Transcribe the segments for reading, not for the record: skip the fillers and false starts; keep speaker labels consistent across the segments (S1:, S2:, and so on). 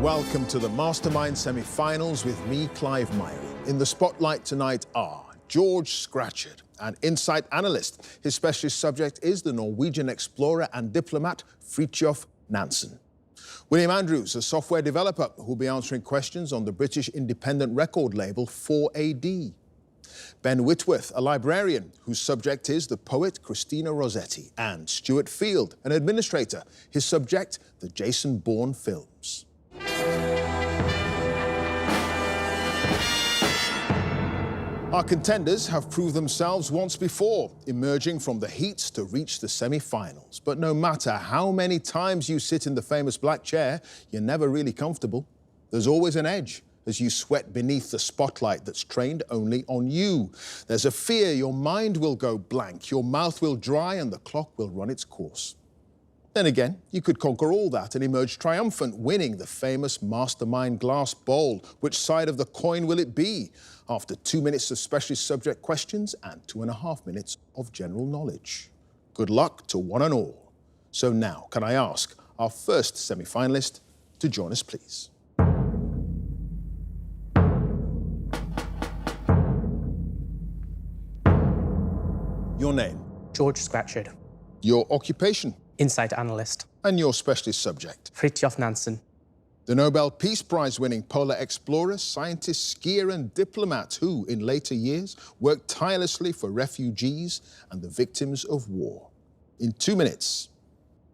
S1: Welcome to the Mastermind semi-finals with me, Clive Myrie. In the spotlight tonight are George Scratchard, an insight analyst. His specialist subject is the Norwegian explorer and diplomat Fridtjof Nansen. William Andrews, a software developer who'll be answering questions on the British independent record label 4AD. Ben Whitworth, a librarian whose subject is the poet Christina Rossetti. And Stuart Field, an administrator, his subject, the Jason Bourne films. Our contenders have proved themselves once before, emerging from the heats to reach the semi-finals. But no matter how many times you sit in the famous black chair, you're never really comfortable. There's always an edge as you sweat beneath the spotlight that's trained only on you. There's a fear your mind will go blank, your mouth will dry, and the clock will run its course. Then again, you could conquer all that and emerge triumphant, winning the famous Mastermind glass bowl. Which side of the coin will it be? After 2 minutes of specialist subject questions and 2.5 minutes of general knowledge. Good luck to one and all. So now, can I ask our first semi-finalist to join us, please? Your name?
S2: George Scratchard.
S1: Your occupation?
S2: Insight analyst.
S1: And your specialist subject?
S2: Fridtjof Nansen.
S1: The Nobel Peace Prize-winning polar explorer, scientist, skier and diplomat who, in later years, worked tirelessly for refugees and the victims of war. In 2 minutes,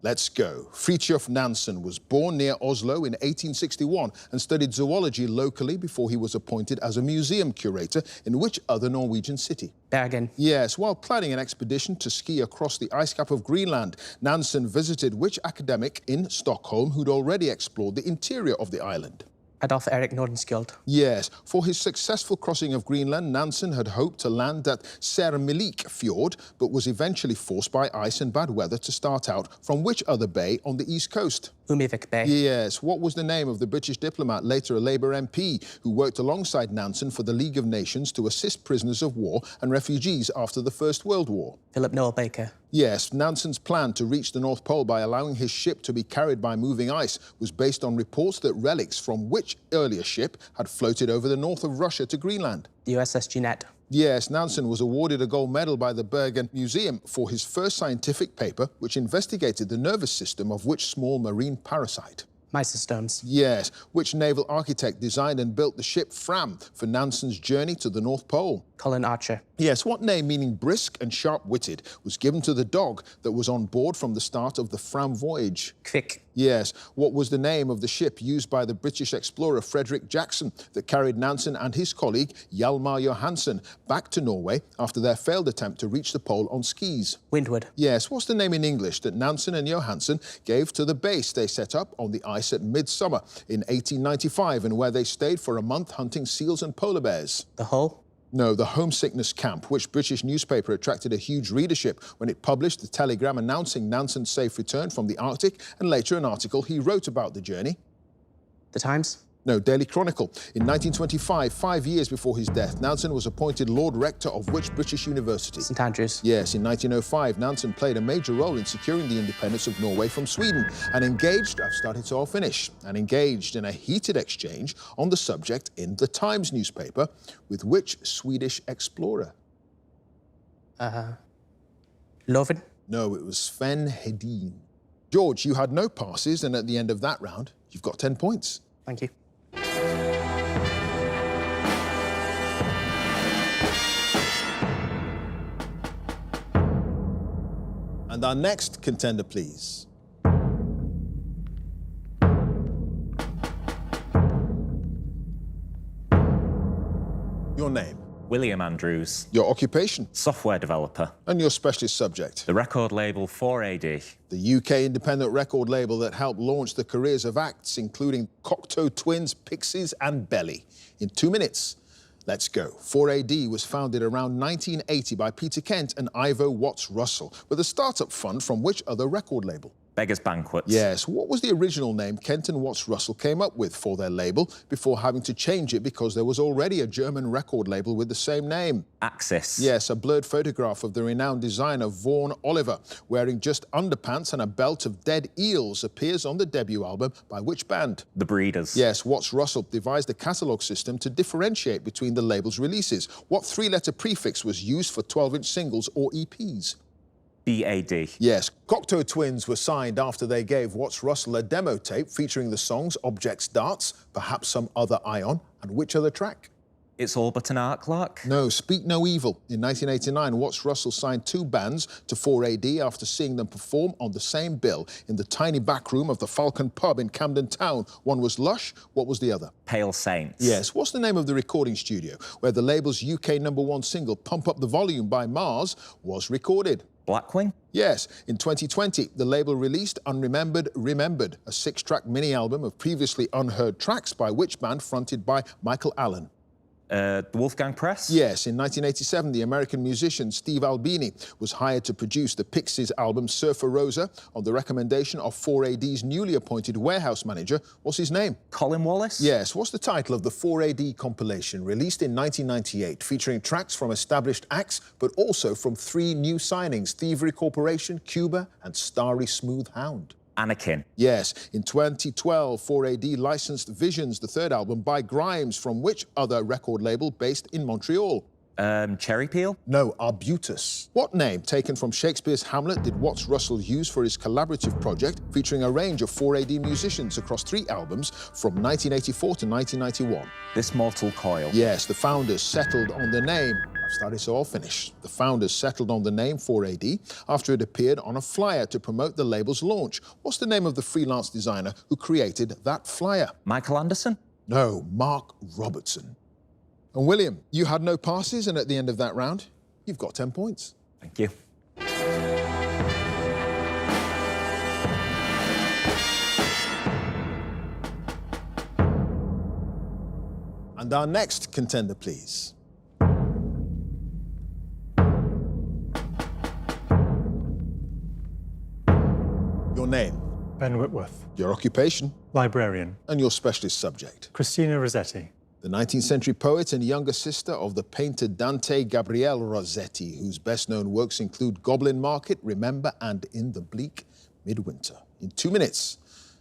S1: let's go. Fridtjof Nansen was born near Oslo in 1861 and studied zoology locally before he was appointed as a museum curator in which other Norwegian city?
S2: Bergen.
S1: Yes, while planning an expedition to ski across the ice cap of Greenland, Nansen visited which academic in Stockholm who'd already explored the interior of the island?
S2: Adolf Erik Nordenskjöld.
S1: Yes, for his successful crossing of Greenland, Nansen had hoped to land at Sermelik Fjord, but was eventually forced by ice and bad weather to start out from which other bay on the east coast?
S2: Umivik Bay.
S1: Yes, what was the name of the British diplomat, later a Labour MP, who worked alongside Nansen for the League of Nations to assist prisoners of war and refugees after the First World War?
S2: Philip Noel Baker.
S1: Yes, Nansen's plan to reach the North Pole by allowing his ship to be carried by moving ice was based on reports that relics from which earlier ship had floated over the north of Russia to Greenland?
S2: The USS Jeanette.
S1: Yes, Nansen was awarded a gold medal by the Bergen Museum for his first scientific paper, which investigated the nervous system of which small marine parasite?
S2: Mycostones.
S1: Yes, which naval architect designed and built the ship Fram for Nansen's journey to the North Pole?
S2: Colin Archer.
S1: Yes, what name meaning brisk and sharp-witted was given to the dog that was on board from the start of the Fram voyage?
S2: Kvik.
S1: Yes, what was the name of the ship used by the British explorer Frederick Jackson that carried Nansen and his colleague Hjalmar Johansen back to Norway after their failed attempt to reach the pole on skis?
S2: Windward.
S1: Yes, what's the name in English that Nansen and Johansen gave to the base they set up on the ice at midsummer in 1895 and where they stayed for a month hunting seals and polar bears?
S2: The Hull.
S1: No, the Homesickness Camp, which British newspaper attracted a huge readership when it published the telegram announcing Nansen's safe return from the Arctic and later an article he wrote about the journey?
S2: The Times.
S1: No, Daily Chronicle. In 1925, 5 years before his death, Nansen was appointed Lord Rector of which British university?
S2: St Andrews.
S1: Yes, in 1905, Nansen played a major role in securing the independence of Norway from Sweden and engaged, I've started to all finish, and engaged in a heated exchange on the subject in the Times newspaper with which Swedish explorer?
S2: Loven.
S1: No, it was Sven Hedin. George, you had no passes, and at the end of that round, you've got 10 points.
S2: Thank you.
S1: And our next contender, please. Your name?
S3: William Andrews.
S1: Your occupation?
S3: Software developer.
S1: And your specialist subject?
S3: The record label 4AD.
S1: The UK independent record label that helped launch the careers of acts including Cocteau Twins, Pixies and Belly. In 2 minutes, let's go. 4AD was founded around 1980 by Peter Kent and Ivo Watts Russell with a startup fund from which other record label?
S3: Beggar's Banquet.
S1: Yes. What was the original name Kent and Watts Russell came up with for their label before having to change it because there was already a German record label with the same name?
S3: Axis.
S1: Yes, a blurred photograph of the renowned designer Vaughan Oliver wearing just underpants and a belt of dead eels appears on the debut album by which band?
S3: The Breeders.
S1: Yes, Watts Russell devised a catalogue system to differentiate between the label's releases. What three-letter prefix was used for 12-inch singles or EPs?
S3: BAD.
S1: Yes, Cocteau Twins were signed after they gave Watts Russell a demo tape featuring the songs Objects Darts, Perhaps Some Other Ion, and which other track?
S3: It's All But an Art Clock.
S1: No, Speak No Evil. In 1989, Watts Russell signed two bands to 4AD after seeing them perform on the same bill in the tiny back room of the Falcon pub in Camden Town. One was Lush, what was the other?
S3: Pale Saints.
S1: Yes, what's the name of the recording studio where the label's UK #1 single Pump Up the Volume by Mars was recorded?
S3: Blackwing.
S1: Yes, in 2020, the label released Unremembered Remembered, a 6-track mini-album of previously unheard tracks by which band fronted by Michael Allen?
S3: The Wolfgang Press.
S1: Yes, in 1987, the American musician Steve Albini was hired to produce the Pixies album Surfer Rosa on the recommendation of 4AD's newly appointed warehouse manager. What's his name?
S3: Colin Wallace.
S1: Yes, what's the title of the 4AD compilation released in 1998 featuring tracks from established acts but also from 3 new signings, Thievery Corporation, Cuba and Starry Smooth Hound?
S3: Anakin.
S1: Yes, in 2012, 4AD licensed Visions, the third album, by Grimes, from which other record label based in Montreal?
S3: Cherry Peel.
S1: No, Arbutus. What name, taken from Shakespeare's Hamlet, did Watts Russell use for his collaborative project featuring a range of 4AD musicians across 3 albums from 1984 to 1991?
S3: This Mortal Coil.
S1: Yes, the founders settled on the name. I've started, so I'll finish. The founders settled on the name 4AD after it appeared on a flyer to promote the label's launch. What's the name of the freelance designer who created that flyer?
S3: Michael Anderson.
S1: No, Mark Robertson. And William, you had no passes, and at the end of that round, you've got 10 points.
S3: Thank you.
S1: And our next contender, please. Your name,
S4: Ben Whitworth.
S1: your occupation,
S4: Librarian.
S1: and your specialist subject.
S4: Christina Rossetti.
S1: The 19th century poet and younger sister of the painter Dante Gabriele Rossetti, whose best-known works include Goblin Market, Remember, and In the Bleak Midwinter. In 2 minutes,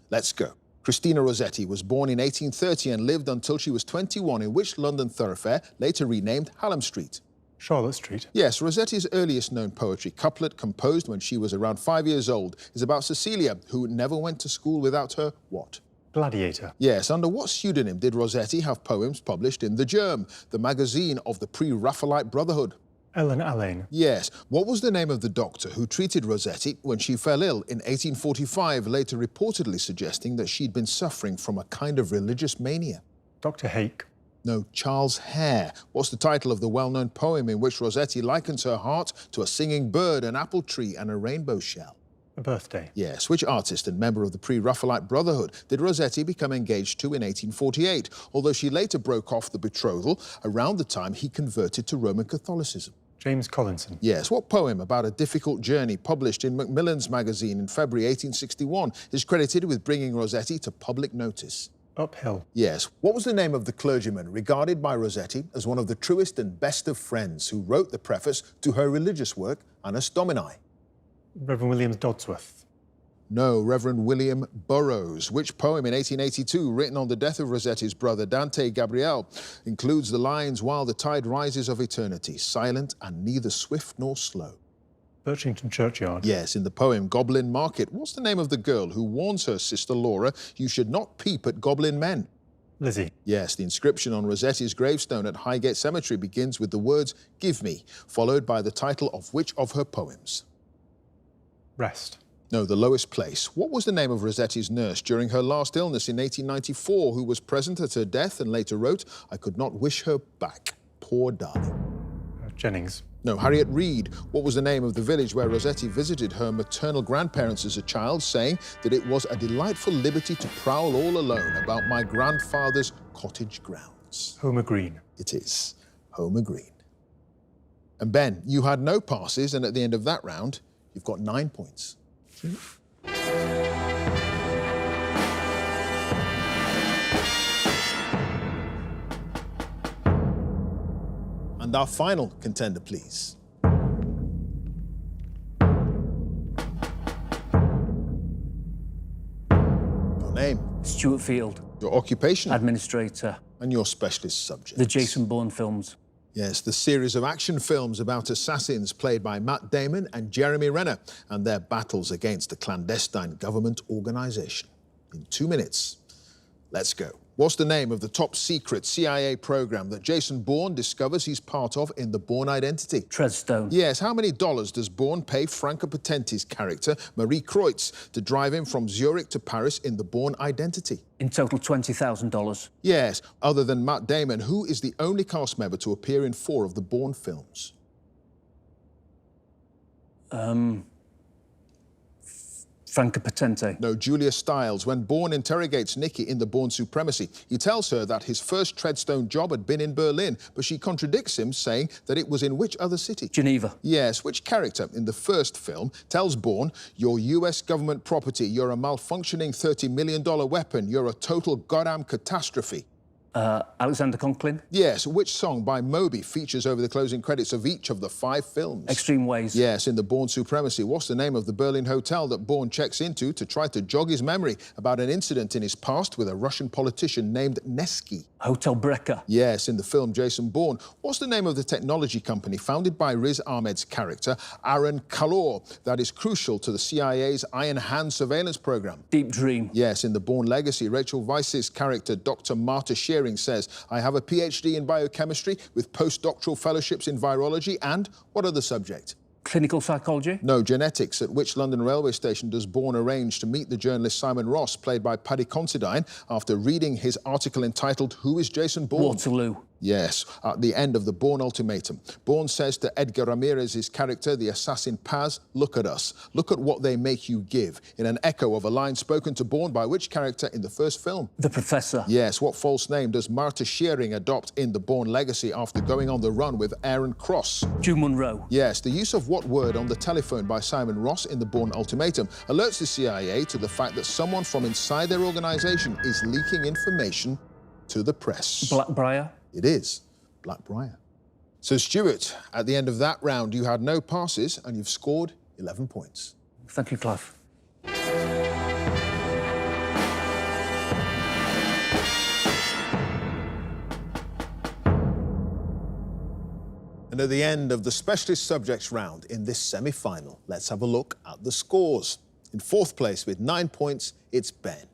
S1: let's go. Christina Rossetti was born in 1830 and lived until she was 21 in which London thoroughfare, later renamed Hallam Street?
S4: Charlotte Street.
S1: Yes, Rossetti's earliest known poetry, couplet composed when she was around 5 years old, is about Cecilia, who never went to school without her what?
S4: Gladiator.
S1: Yes, under what pseudonym did Rossetti have poems published in The Germ, the magazine of the pre-Raphaelite Brotherhood?
S4: Ellen Alleyne.
S1: Yes, what was the name of the doctor who treated Rossetti when she fell ill in 1845, later reportedly suggesting that she'd been suffering from a kind of religious mania?
S4: Dr. Hake.
S1: No, Charles Hare. What's the title of the well-known poem in which Rossetti likens her heart to a singing bird, an apple tree and a rainbow shell?
S4: A Birthday.
S1: Yes, which artist and member of the pre-Raphaelite Brotherhood did Rossetti become engaged to in 1848, although she later broke off the betrothal around the time he converted to Roman Catholicism?
S4: James Collinson.
S1: Yes, what poem about a difficult journey published in Macmillan's magazine in February 1861 is credited with bringing Rossetti to public notice?
S4: Uphill.
S1: Yes, what was the name of the clergyman regarded by Rossetti as one of the truest and best of friends who wrote the preface to her religious work, Annus Domini?
S4: Reverend William Dodsworth.
S1: No, Reverend William Burroughs. Which poem in 1882, written on the death of Rossetti's brother Dante Gabriele, includes the lines, "While the tide rises of eternity, silent and neither swift nor slow"?
S4: Birchington Churchyard.
S1: Yes, in the poem Goblin Market, what's the name of the girl who warns her sister Laura, "You should not peep at goblin men"?
S4: Lizzie.
S1: Yes, the inscription on Rossetti's gravestone at Highgate Cemetery begins with the words, "Give me," followed by the title of which of her poems?
S4: Rest.
S1: No, The Lowest Place. What was the name of Rossetti's nurse during her last illness in 1894, who was present at her death and later wrote, "I could not wish her back. Poor darling."
S4: Jennings.
S1: No, Harriet Reed. What was the name of the village where Rossetti visited her maternal grandparents as a child, saying that it was a delightful liberty to prowl all alone about my grandfather's cottage grounds?
S4: Homer Green.
S1: It is Homer Green. And Ben, you had no passes, and at the end of that round, you've got 9 points. And our final contender, please. Your name,
S5: Stuart Field,
S1: your occupation,
S5: administrator.
S1: and your specialist subject.
S5: The Jason Bourne films.
S1: Yes, the series of action films about assassins played by Matt Damon and Jeremy Renner and their battles against a clandestine government organization. In 2 minutes, let's go. What's the name of the top-secret CIA program that Jason Bourne discovers he's part of in The Bourne Identity?
S5: Treadstone.
S1: Yes, how many dollars does Bourne pay Franco Potenti's character, Marie Kreutz, to drive him from Zurich to Paris in The Bourne Identity?
S5: In total, $20,000.
S1: Yes, other than Matt Damon, who is the only cast member to appear in 4 of the Bourne films?
S5: Franco Potente.
S1: No, Julia Stiles. When Bourne interrogates Nikki in The Bourne Supremacy, he tells her that his first Treadstone job had been in Berlin, but she contradicts him, saying that it was in which other city?
S5: Geneva.
S1: Yes, which character in the first film tells Bourne, "You're US government property, you're a malfunctioning $30 million weapon, you're a total goddamn catastrophe"?
S5: Alexander Conklin.
S1: Yes, which song by Moby features over the closing credits of each of the 5 films?
S5: Extreme Ways.
S1: Yes, in The Bourne Supremacy. What's the name of the Berlin hotel that Bourne checks into to try to jog his memory about an incident in his past with a Russian politician named Nevsky?
S5: Hotel Brecker.
S1: Yes, in the film Jason Bourne. What's the name of the technology company founded by Riz Ahmed's character, Aaron Kalor, that is crucial to the CIA's Iron Hand surveillance program?
S5: Deep Dream.
S1: Yes, in The Bourne Legacy, Rachel Weisz's character, Dr. Marta Shearing, says, "I have a PhD in biochemistry with postdoctoral fellowships in virology and what other subject?"
S5: Clinical psychology.
S1: No, genetics. At which London railway station does Bourne arrange to meet the journalist Simon Ross, played by Paddy Considine, after reading his article entitled "Who is Jason Bourne?"
S5: Waterloo.
S1: Yes, at the end of the Bourne ultimatum, Bourne says to Edgar Ramirez's character, the assassin Paz, "Look at us. Look at what they make you give," in an echo of a line spoken to Bourne by which character in the first film?
S5: The Professor.
S1: Yes, what false name does Marta Shearing adopt in the Bourne Legacy after going on the run with Aaron Cross?
S5: June Monroe.
S1: Yes, the use of what word on the telephone by Simon Ross in the Bourne ultimatum alerts the CIA to the fact that someone from inside their organization is leaking information to the press.
S5: Blackbriar.
S1: It is Blackbriar. So, Stuart, at the end of that round, you had no passes and you've scored 11 points.
S5: Thank you, Clive.
S1: And at the end of the specialist subjects round in this semi-final, let's have a look at the scores. In 4th place with 9 points, it's Ben.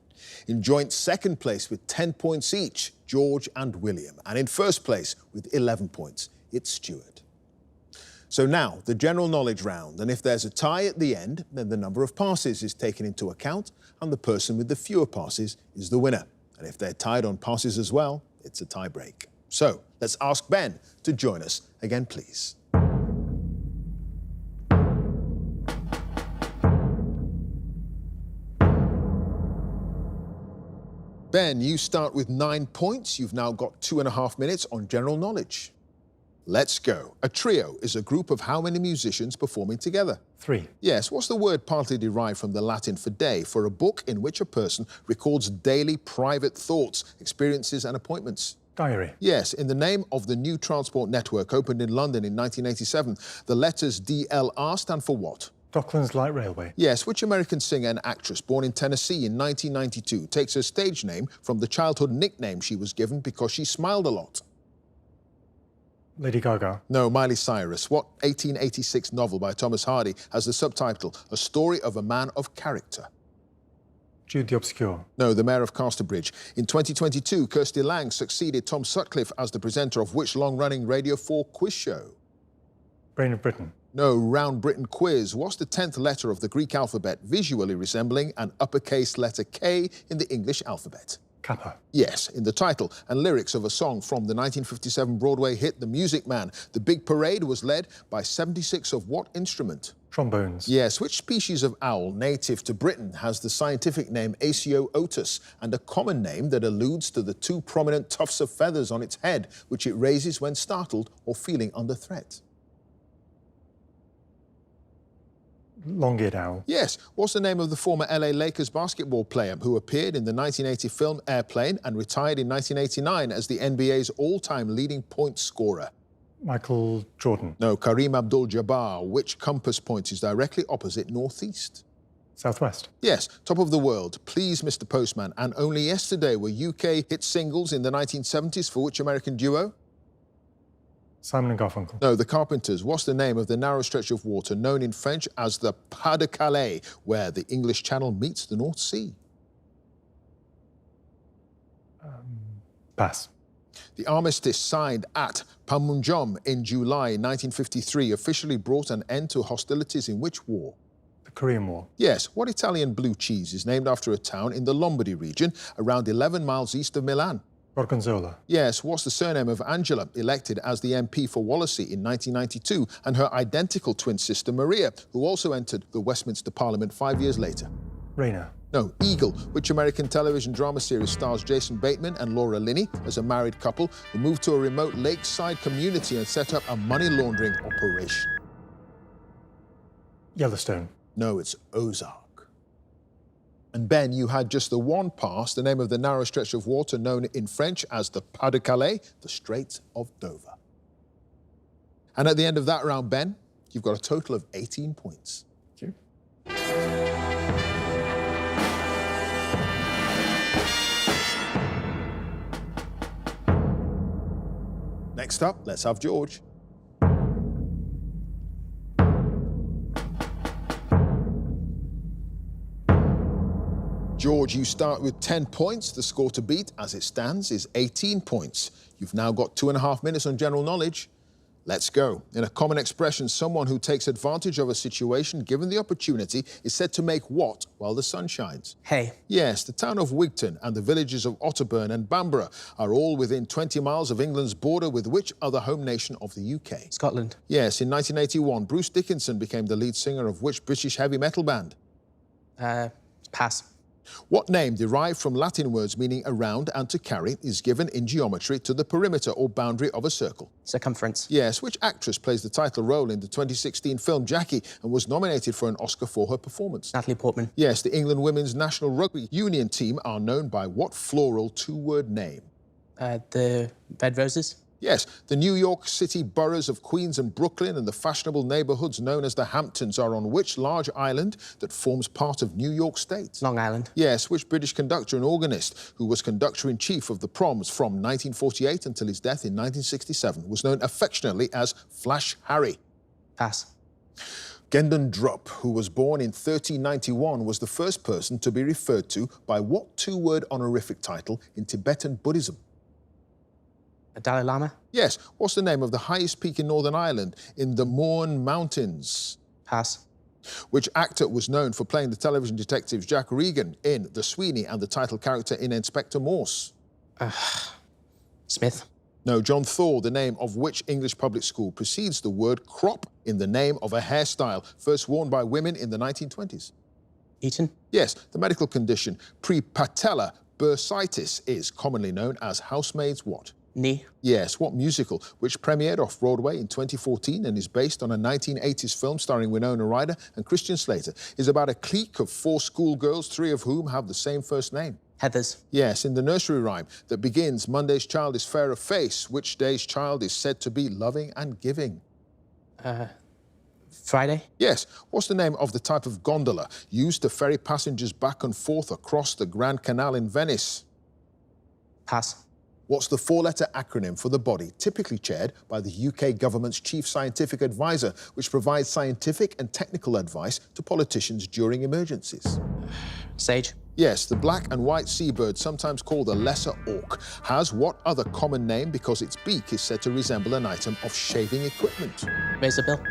S1: In joint 2nd place with 10 points each, George and William. And in 1st place with 11 points, it's Stuart. So now, the general knowledge round. And if there's a tie at the end, then the number of passes is taken into account and the person with the fewer passes is the winner. And if they're tied on passes as well, it's a tie break. So let's ask Ben to join us again, please. Ben, you start with 9 points. You've now got 2.5 minutes on general knowledge. Let's go. A trio is a group of how many musicians performing together?
S4: 3.
S1: Yes, what's the word partly derived from the Latin for day, for a book in which a person records daily private thoughts, experiences and appointments?
S4: Diary.
S1: Yes, in the name of the new transport network opened in London in 1987, the letters DLR stand for what?
S4: Docklands Light Railway.
S1: Yes, which American singer and actress born in Tennessee in 1992 takes her stage name from the childhood nickname she was given because she smiled a lot?
S4: Lady Gaga.
S1: No, Miley Cyrus. What 1886 novel by Thomas Hardy has the subtitle, A Story of a Man of Character?
S4: Jude the Obscure.
S1: No, The Mayor of Casterbridge. In 2022, Kirsty Lang succeeded Tom Sutcliffe as the presenter of which long-running Radio 4 quiz show?
S4: Brain of Britain.
S1: No, Round Britain Quiz. What's the 10th letter of the Greek alphabet, visually resembling an uppercase letter K in the English alphabet?
S4: Kappa.
S1: Yes, in the title and lyrics of a song from the 1957 Broadway hit The Music Man. The big parade was led by 76 of what instrument?
S4: Trombones.
S1: Yes, which species of owl native to Britain has the scientific name Asio otus and a common name that alludes to the 2 prominent tufts of feathers on its head, which it raises when startled or feeling under threat?
S4: Long-eared owl.
S1: Yes. What's the name of the former LA Lakers basketball player who appeared in the 1980 film Airplane and retired in 1989 as the NBA's all-time leading point scorer?
S4: Michael Jordan.
S1: No, Kareem Abdul-Jabbar. Which compass point is directly opposite northeast?
S4: Southwest.
S1: Yes, top of the world, Please Mr. Postman, and Only Yesterday were UK hit singles in the 1970s for which American duo?
S4: Simon and Garfunkel.
S1: No, The Carpenters. What's the name of the narrow stretch of water known in French as the Pas de Calais, where the English Channel meets the North Sea?
S4: Pass.
S1: The armistice signed at Panmunjom in July 1953 officially brought an end to hostilities in which war?
S4: The Korean War.
S1: Yes, what Italian blue cheese is named after a town in the Lombardy region around 11 miles east of Milan?
S4: Gorgonzola.
S1: Yes, what's the surname of Angela, elected as the MP for Wallasey in 1992, and her identical twin sister Maria, who also entered the Westminster Parliament 5 years later?
S4: Rayner.
S1: No, Eagle. Which American television drama series stars Jason Bateman and Laura Linney as a married couple who moved to a remote lakeside community and set up a money laundering operation?
S4: Yellowstone.
S1: No, it's Ozark. And Ben, you had just the one pass, the name of the narrow stretch of water known in French as the Pas de Calais, the Straits of Dover. And at the end of that round, Ben, you've got a total of 18 points.
S4: Thank you.
S1: Next up, let's have George. George, you start with 10 points. The score to beat, as it stands, is 18 points. You've now got 2.5 minutes on general knowledge. Let's go. In a common expression, someone who takes advantage of a situation given the opportunity is said to make what while the sun shines?
S2: Hey.
S1: Yes, the town of Wigton and the villages of Otterburn and Bamborough are all within 20 miles of England's border with which other home nation of the UK?
S2: Scotland.
S1: Yes, in 1981, Bruce Dickinson became the lead singer of which British heavy metal band?
S2: Pass.
S1: What name, derived from Latin words meaning around and to carry, is given in geometry to the perimeter or boundary of a circle?
S2: Circumference.
S1: Yes, which actress plays the title role in the 2016 film Jackie and was nominated for an Oscar for her performance?
S2: Natalie Portman.
S1: Yes, the England women's national rugby union team are known by what floral two-word name?
S2: The Red Roses.
S1: Yes, the New York City boroughs of Queens and Brooklyn and the fashionable neighborhoods known as the Hamptons are on which large island that forms part of New York State?
S2: Long Island.
S1: Yes, which British conductor and organist, who was conductor-in-chief of the Proms from 1948 until his death in 1967, was known affectionately as Flash Harry?
S2: Pass.
S1: Gendon Drup, who was born in 1391, was the first person to be referred to by what two-word honorific title in Tibetan Buddhism?
S2: Dalai Lama.
S1: Yes, what's the name of the highest peak in Northern Ireland in the Mourne Mountains?
S2: Pass.
S1: Which actor was known for playing the television detective Jack Regan in The Sweeney and the title character in Inspector Morse?
S2: Smith.
S1: No, John Thor, the name of which English public school precedes the word crop in the name of a hairstyle first worn by women in the 1920s?
S2: Eton.
S1: Yes, the medical condition prepatellar bursitis is commonly known as housemaid's what?
S2: Knee.
S1: Yes, what musical, which premiered off-Broadway in 2014 and is based on a 1980s film starring Winona Ryder and Christian Slater, is about a clique of 4 schoolgirls, 3 of whom have the same first name?
S2: Heathers.
S1: Yes, in the nursery rhyme that begins, Monday's child is fair of face, which day's child is said to be loving and giving?
S2: Friday.
S1: Yes, what's the name of the type of gondola used to ferry passengers back and forth across the Grand Canal in Venice?
S2: Pass.
S1: What's the 4-letter acronym for the body typically chaired by the UK government's chief scientific advisor, which provides scientific and technical advice to politicians during emergencies?
S2: Sage.
S1: Yes, the black and white seabird, sometimes called the lesser auk, has what other common name because its beak is said to resemble an item of shaving equipment?
S2: Razorbill.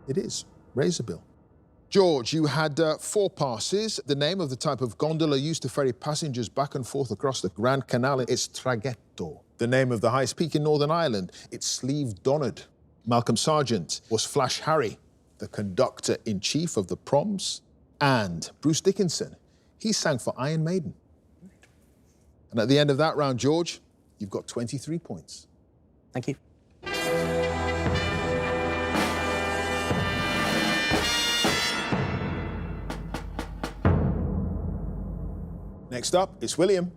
S1: It is razorbill. George, you had 4 passes. The name of the type of gondola used to ferry passengers back and forth across the Grand Canal is traghetto. The name of the highest peak in Northern Ireland, it's Slieve Donard. Malcolm Sargent was Flash Harry, the conductor-in-chief of the Proms. And Bruce Dickinson, he sang for Iron Maiden. And at the end of that round, George, you've got 23 points.
S2: Thank you.
S1: Next up, it's William.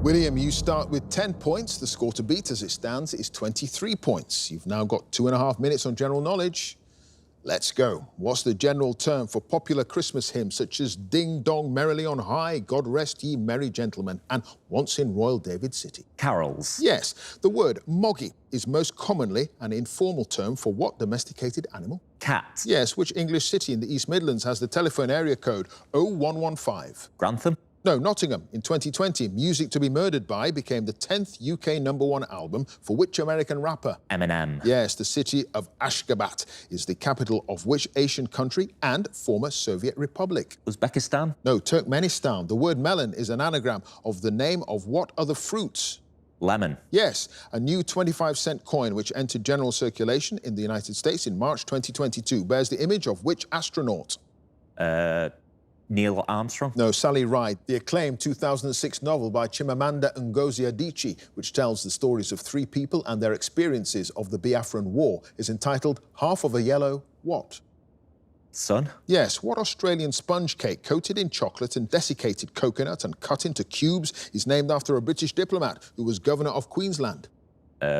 S1: William, you start with 10 points. The score to beat as it stands is 23 points. You've now got 2.5 minutes on general knowledge. Let's go. What's the general term for popular Christmas hymns such as Ding Dong Merrily on High, God Rest Ye Merry Gentlemen, and Once in Royal David City?
S3: Carols.
S1: Yes, the word moggy is most commonly an informal term for what domesticated animal?
S3: Cat.
S1: Yes, which English city in the East Midlands has the telephone area code 0115?
S3: Grantham.
S1: No, Nottingham. In 2020, Music to Be Murdered By became the 10th UK #1 album for which American rapper?
S3: Eminem.
S1: Yes, the city of Ashgabat is the capital of which Asian country and former Soviet republic?
S3: Uzbekistan.
S1: No, Turkmenistan. The word melon is an anagram of the name of what other fruits?
S3: Lemon.
S1: Yes, a new 25-cent coin which entered general circulation in the United States in March 2022 bears the image of which astronaut?
S3: Neil Armstrong.
S1: No, Sally Ride. The acclaimed 2006 novel by Chimamanda Ngozi Adichie, which tells the stories of 3 people and their experiences of the Biafran War, is entitled Half of a Yellow What?
S3: Sun.
S1: Yes, what Australian sponge cake coated in chocolate and desiccated coconut and cut into cubes is named after a British diplomat who was governor of Queensland?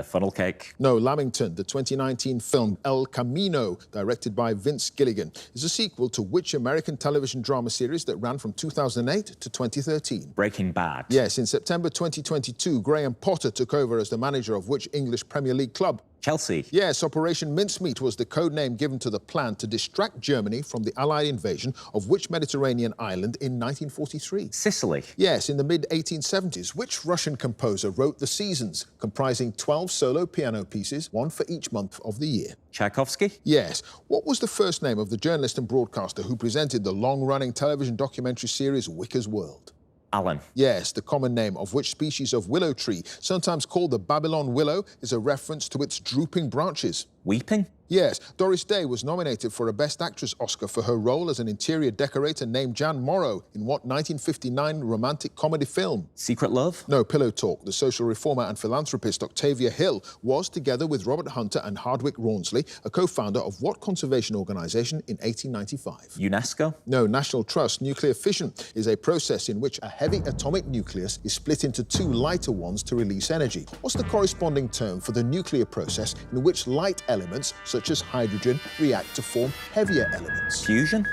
S3: Funnel cake.
S1: No, Lamington. The 2019 film El Camino, directed by Vince Gilligan, is a sequel to which American television drama series that ran from 2008 to 2013?
S3: Breaking Bad.
S1: Yes, in September 2022, Graham Potter took over as the manager of which English Premier League club?
S3: Chelsea.
S1: Yes, Operation Mincemeat was the code name given to the plan to distract Germany from the Allied invasion of which Mediterranean island in 1943?
S3: Sicily.
S1: Yes, in the mid-1870s, which Russian composer wrote The Seasons, comprising 12 solo piano pieces, one for each month of the year?
S3: Tchaikovsky.
S1: Yes. What was the first name of the journalist and broadcaster who presented the long-running television documentary series Wicker's World?
S3: Allen.
S1: Yes, the common name of which species of willow tree, sometimes called the Babylon willow, is a reference to its drooping branches?
S3: Weeping.
S1: Yes, Doris Day was nominated for a Best Actress Oscar for her role as an interior decorator named Jan Morrow in what 1959 romantic comedy film?
S3: Secret Love.
S1: No, Pillow Talk. The social reformer and philanthropist Octavia Hill was, together with Robert Hunter and Hardwick Rawnsley, a co-founder of what conservation organisation in 1895?
S3: UNESCO.
S1: No, National Trust. Nuclear fission is a process in which a heavy atomic nucleus is split into 2 lighter ones to release energy. What's the corresponding term for the nuclear process in which light elements, such as hydrogen, react to form heavier elements?
S3: Fusion.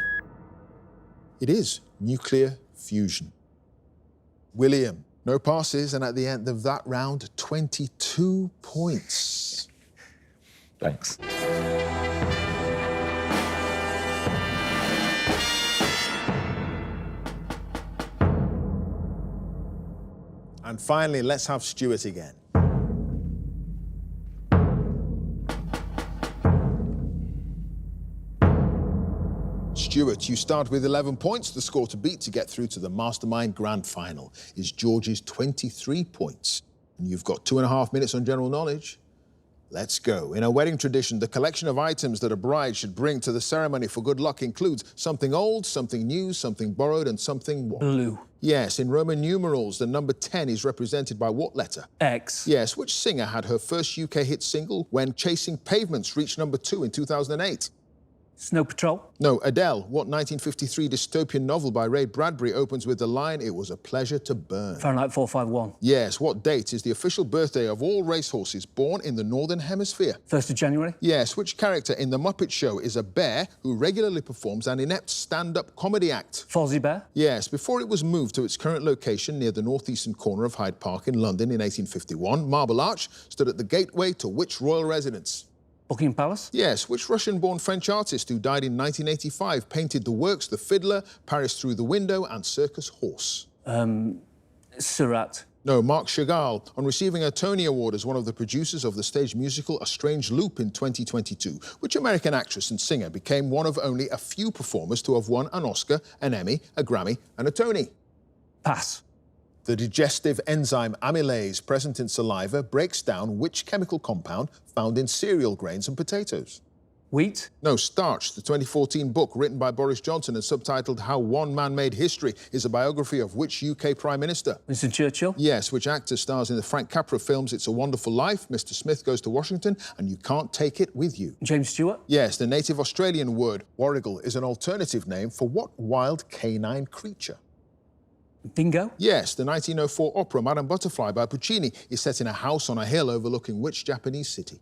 S1: It is nuclear fusion. William, no passes, and at the end of that round, 22 points.
S3: Thanks.
S1: And finally, let's have Stuart again. Stuart, you start with 11 points. The score to beat to get through to the Mastermind Grand Final is George's 23 points. And you've got 2.5 minutes on general knowledge. Let's go. In a wedding tradition, the collection of items that a bride should bring to the ceremony for good luck includes something old, something new, something borrowed, and something what?
S5: Blue.
S1: Yes, in Roman numerals, the number 10 is represented by what letter?
S5: X.
S1: Yes, which singer had her first UK hit single when Chasing Pavements reached number 2 in 2008?
S5: Snow Patrol.
S1: No, Adele. What 1953 dystopian novel by Ray Bradbury opens with the line, "It was a pleasure to burn"?
S5: Fahrenheit 451.
S1: Yes, what date is the official birthday of all racehorses born in the Northern Hemisphere?
S5: 1st of January.
S1: Yes, which character in The Muppet Show is a bear who regularly performs an inept stand-up comedy act?
S5: Fozzie Bear.
S1: Yes, before it was moved to its current location near the northeastern corner of Hyde Park in London in 1851, Marble Arch stood at the gateway to which royal residence?
S5: Buckingham Palace.
S1: Yes, which Russian-born French artist who died in 1985 painted the works The Fiddler, Paris Through the Window and Circus Horse?
S5: Surat.
S1: No, Marc Chagall, on receiving a Tony Award as one of the producers of the stage musical A Strange Loop in 2022, which American actress and singer became one of only a few performers to have won an Oscar, an Emmy, a Grammy and a Tony?
S5: Pass.
S1: The digestive enzyme amylase present in saliva breaks down which chemical compound found in cereal grains and potatoes?
S5: Wheat.
S1: No, Starch, the 2014 book written by Boris Johnson and subtitled How One Man Made History, is a biography of which UK Prime Minister?
S5: Winston Churchill.
S1: Yes, which actor stars in the Frank Capra films It's a Wonderful Life, Mr. Smith Goes to Washington, and You Can't Take It With You?
S5: James Stewart.
S1: Yes, the native Australian word warrigal is an alternative name for what wild canine creature?
S5: Dingo.
S1: Yes, the 1904 opera Madame Butterfly by Puccini is set in a house on a hill overlooking which Japanese city?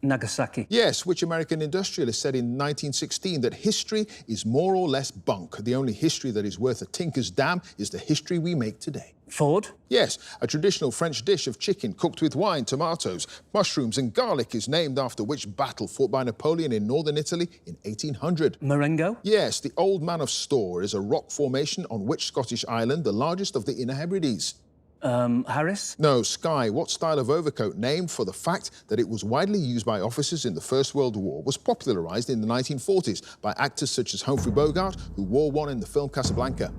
S5: Nagasaki.
S1: Yes, which American industrialist said in 1916 that history is more or less bunk. The only history that is worth a tinker's damn is the history we make today.
S5: Ford.
S1: Yes, a traditional French dish of chicken cooked with wine, tomatoes, mushrooms and garlic is named after which battle fought by Napoleon in northern Italy in 1800.
S5: Marengo.
S1: Yes, the Old Man of Storr is a rock formation on which Scottish island, the largest of the Inner Hebrides?
S5: Harris.
S1: No, Skye. What style of overcoat, named for the fact that it was widely used by officers in the First World War, was popularised in the 1940s by actors such as Humphrey Bogart, who wore one in the film Casablanca?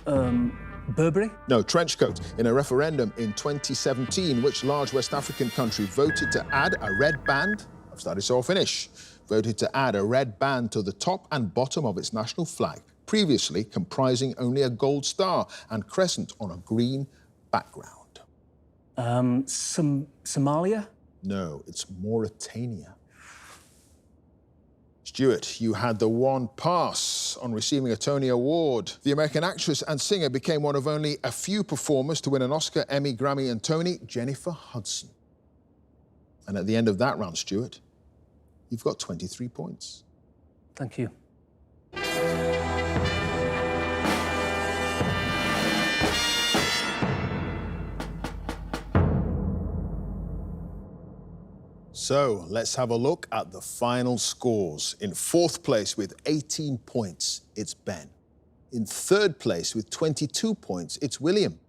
S5: Burberry.
S1: No, trench coat. In a referendum in 2017, which large West African country voted to add a red band? I've started, so I'll finish. Voted to add a red band to the top and bottom of its national flag, previously comprising only a gold star and crescent on a green background.
S5: Somalia.
S1: No, it's Mauritania. Stuart, you had the one pass on receiving a Tony Award. The American actress and singer became one of only a few performers to win an Oscar, Emmy, Grammy and Tony, Jennifer Hudson. And at the end of that round, Stuart, you've got 23 points.
S5: Thank you.
S1: So let's have a look at the final scores. In fourth place with 18 points, it's Ben. In third place with 22 points, it's William.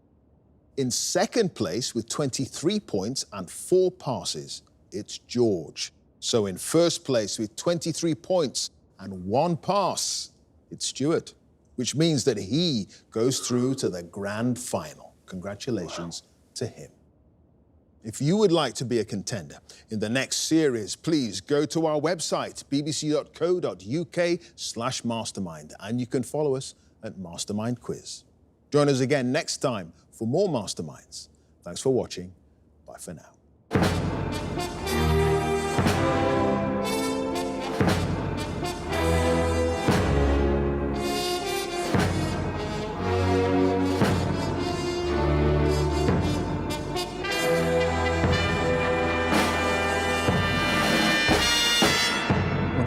S1: In second place with 23 points and 4 passes, it's George. So in first place with 23 points and 1 pass, it's Stuart, which means that he goes through to the grand final. Congratulations to him. If you would like to be a contender in the next series, please go to our website, bbc.co.uk/mastermind, and you can follow us at Mastermind Quiz. Join us again next time for more Masterminds. Thanks for watching. Bye for now.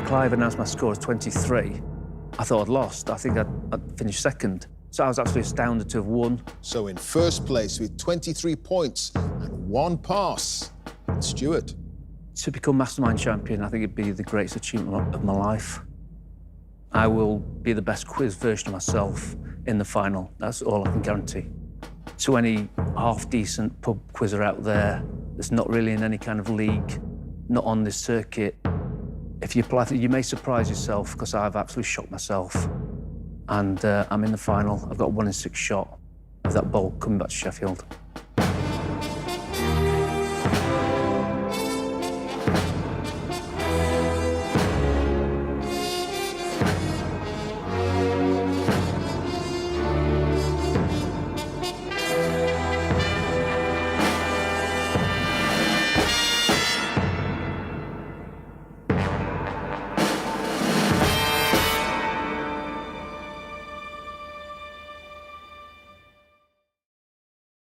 S5: Clive announced my score as 23. I thought I'd lost. I think I'd finished second. So I was absolutely astounded to have won.
S1: So in first place with 23 points and 1 pass, it's Stuart.
S5: To become Mastermind champion, I think it'd be the greatest achievement of my life. I will be the best quiz version of myself in the final. That's all I can guarantee. To any half-decent pub quizzer out there that's not really in any kind of league, not on this circuit, if you apply, you may surprise yourself, because I've absolutely shocked myself. And I'm in the final. I've got a 1 in 6 shot of that ball coming back to Sheffield.